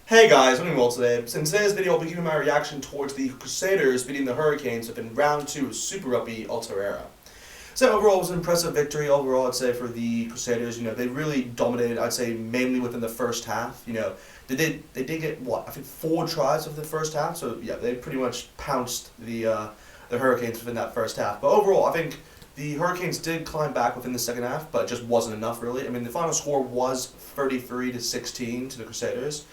Hey guys, I'm doing well today. So in today's video, I'll be giving my reaction towards the Crusaders beating the Hurricanes within round 2 of Super Rugby Aotearoa. So overall, it was an impressive victory. Overall, I'd say for the Crusaders, they really dominated. I'd say mainly within the first half. They did get what I think 4 tries of the first half. So yeah, they pretty much pounced the Hurricanes within that first half. But overall, I think the Hurricanes did climb back within the second half, but it just wasn't enough really. I mean, the final score was 33-16 to the Crusaders.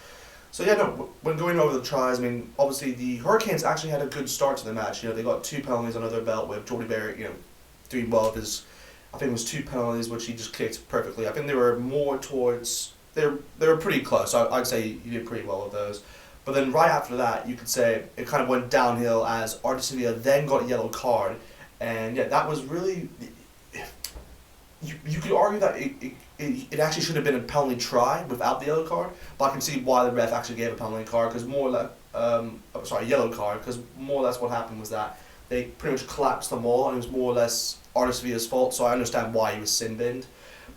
So yeah, no. When going over the tries, I mean, obviously the Hurricanes actually had a good start to the match. They got 2 penalties under their belt with Jordy Barrett, doing well with his. I think it was 2 penalties which he just kicked perfectly. I think they were more towards. They were pretty close. I'd say he did pretty well with those. But then right after that, you could say it kind of went downhill as Aotearoa then got a yellow card, and yeah, that was really. You could argue that it actually should have been a penalty try without the yellow card, but I can see why the ref actually gave a penalty card because yellow card because more or less what happened was that they pretty much collapsed them all and it was more or less Aotearoa's fault. So I understand why he was sin binned,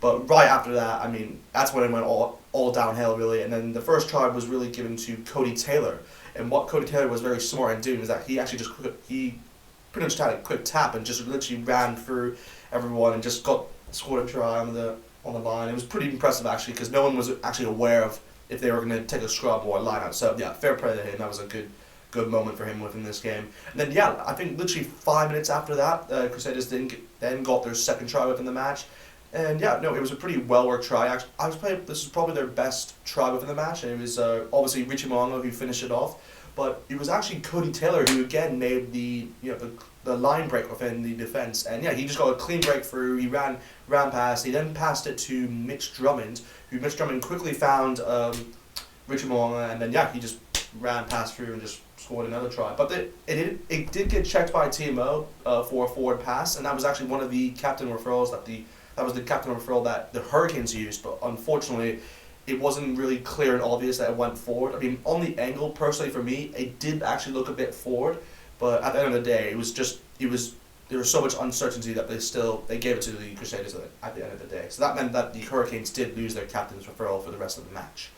but right after that, I mean, that's when it went all downhill really. And then the first try was really given to Cody Taylor, and what Cody Taylor was very smart in doing is that he actually he pretty much had a quick tap and just literally ran through everyone and just scored a try on the line. It was pretty impressive actually because no one was actually aware of if they were going to take a scrub or a line out. So yeah, fair play to him. That was a good moment for him within this game. And then yeah, I think literally 5 minutes after that, Crusaders then got their second try within the match. And yeah, no, it was a pretty well worked try. Actually, this is probably their best try within the match, and it was obviously Richie Mo'unga who finished it off. But it was actually Cody Taylor who again made the line break within the defense, and yeah, he just got a clean breakthrough. He ran past. He then passed it to Mitch Drummond, who Mitch Drummond quickly found Richie Mo'unga, and then yeah, he just ran past through and just scored another try. But it did get checked by TMO for a forward pass, and that was actually one of the captain referrals that was the captain referral that the Hurricanes used, but unfortunately it wasn't really clear and obvious that it went forward. I mean, on the angle, personally for me, it did actually look a bit forward, but at the end of the day, there was so much uncertainty that they gave it to the Crusaders at the end of the day. So that meant that the Hurricanes did lose their captain's referral for the rest of the match.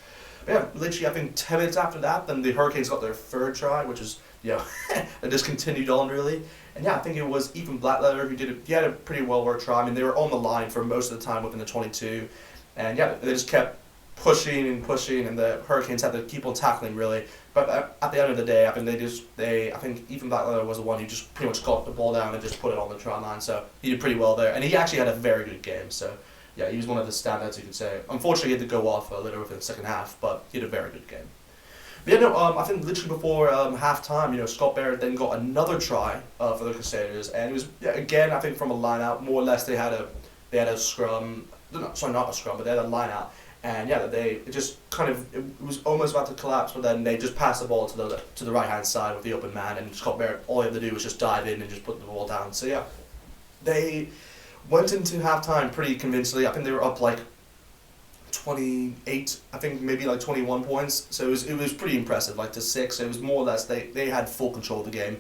But yeah, literally, I think 10 minutes after that, then the Hurricanes got their third try, which is, they just continued on really. And yeah, I think it was Ethan Blackletter he had a pretty well worked try. I mean, they were on the line for most of the time within the 22, and yeah, they just kept pushing, and the Hurricanes had to keep on tackling really. But at the end of the day, I think I think Ethan Blackletter was the one who just pretty much got the ball down and just put it on the try line. So he did pretty well there, and he actually had a very good game. So yeah, he was one of the standouts you could say. Unfortunately, he had to go off a little within the second half, but he had a very good game. But yeah, no, I think literally before halftime, Scott Barrett then got another try for the Crusaders, and it was again I think from a line out, more or less they had a scrum. No, sorry, not a scrum, but they had a line out. And yeah, it was almost about to collapse, but then they just passed the ball to the right hand side with the open man, and Scott Barrett, all he had to do was just dive in and just put the ball down. So yeah, they went into halftime pretty convincingly. I think they were up like 28, I think maybe like 21 points. So it was pretty impressive, like to 6. It was more or less they had full control of the game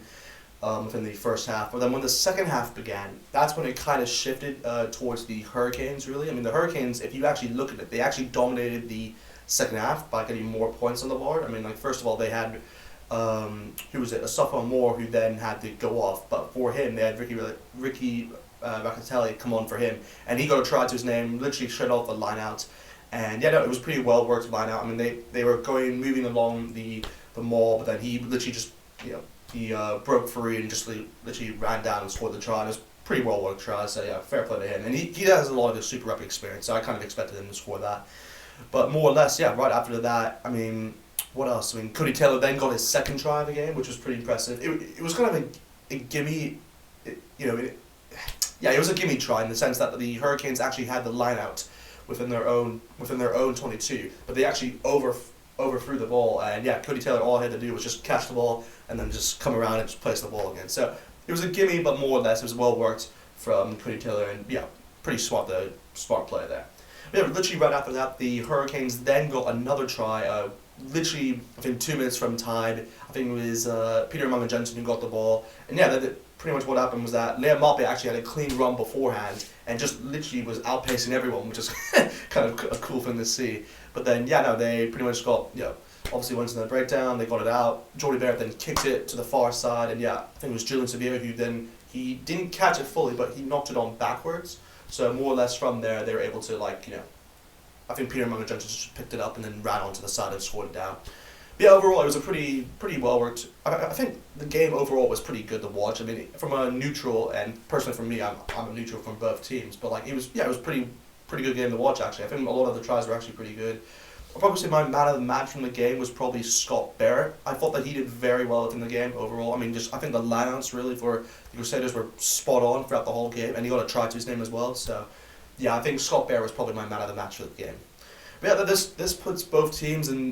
within the first half. But then when the second half began, that's when it kind of shifted towards the Hurricanes, really. I mean, the Hurricanes, if you actually look at it, they actually dominated the second half by getting more points on the board. I mean, like, first of all, they had, who was it, Asafa Moore, who then had to go off. But for him, they had Ricky Rackatelli come on for him. And he got a try to his name, literally straight off the line out. And yeah, no, it was pretty well worked line out. I mean, they were moving along the maul, but then he literally just, he broke free and just literally ran down and scored the try. It was pretty well worked try, so yeah, fair play to him. And he has a lot of the Super Rugby experience, so I kind of expected him to score that. But more or less, yeah, right after that, I mean, what else? I mean, Cody Taylor then got his second try of the game, which was pretty impressive. It was kind of a gimme, it was a gimme try in the sense that the Hurricanes actually had the line out within their own 22, but they actually overthrew the ball, and yeah, Cody Taylor, all he had to do was just catch the ball and then just come around and just place the ball again. So it was a gimme, but more or less it was well worked from Cody Taylor, and yeah, pretty smart play there. But yeah, literally right after that, the Hurricanes then got another try. Literally, I think 2 minutes from tied. I think it was Peter Mama Jensen who got the ball, and yeah, pretty much what happened was that Liam Moppe actually had a clean run beforehand and just literally was outpacing everyone, which is kind of a cool thing to see. But then, yeah, no, they pretty much got obviously went into the breakdown, they got it out. Jordy Barrett then kicked it to the far side, and yeah, I think it was Julian Sevilla who then, he didn't catch it fully, but he knocked it on backwards. So more or less from there, they were able to, like, I think Peter Mungo Johnson just picked it up and then ran onto the side and scored it down. But yeah, overall, it was a pretty well worked. I think the game overall was pretty good to watch. I mean, from a neutral, and personally for me, I'm a neutral from both teams, but like it was pretty good game to watch actually. I think a lot of the tries were actually pretty good. I'll probably say my man of the match from the game was probably Scott Barrett. I thought that he did very well within the game overall. I mean, I think the lineouts really for the Crusaders were spot on throughout the whole game, and he got a try to his name as well. So, yeah, I think Scott Barrett was probably my man of the match for the game. But yeah, this puts both teams in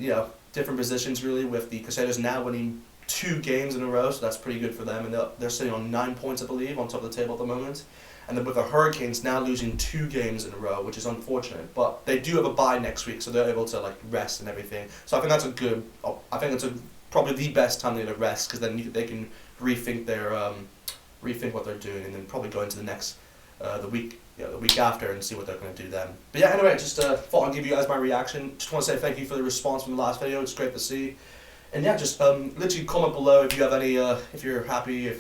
different positions really, with the Crusaders now winning 2 games in a row, so that's pretty good for them, and they're sitting on 9 points, I believe, on top of the table at the moment. And then with the Hurricanes now losing 2 games in a row, which is unfortunate, but they do have a bye next week, so they're able to like rest and everything. So I think that's probably the best time to rest, because then they can rethink what they're doing, and then probably go into the next the week after and see what they're going to do then. But yeah, anyway, just thought I'd give you guys my reaction. Just want to say thank you for the response from the last video. It's great to see. And yeah, just literally comment below if you have any, if you're happy,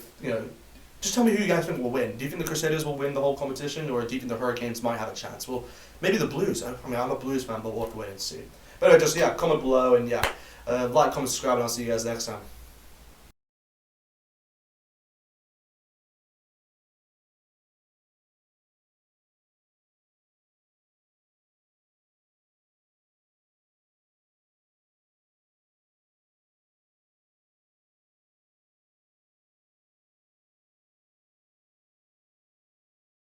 just tell me who you guys think will win. Do you think the Crusaders will win the whole competition, or do you think the Hurricanes might have a chance? Well, maybe the Blues. I mean, I'm a Blues fan, but we'll have to wait and see. But anyway, just comment below, and like, comment, subscribe, and I'll see you guys next time.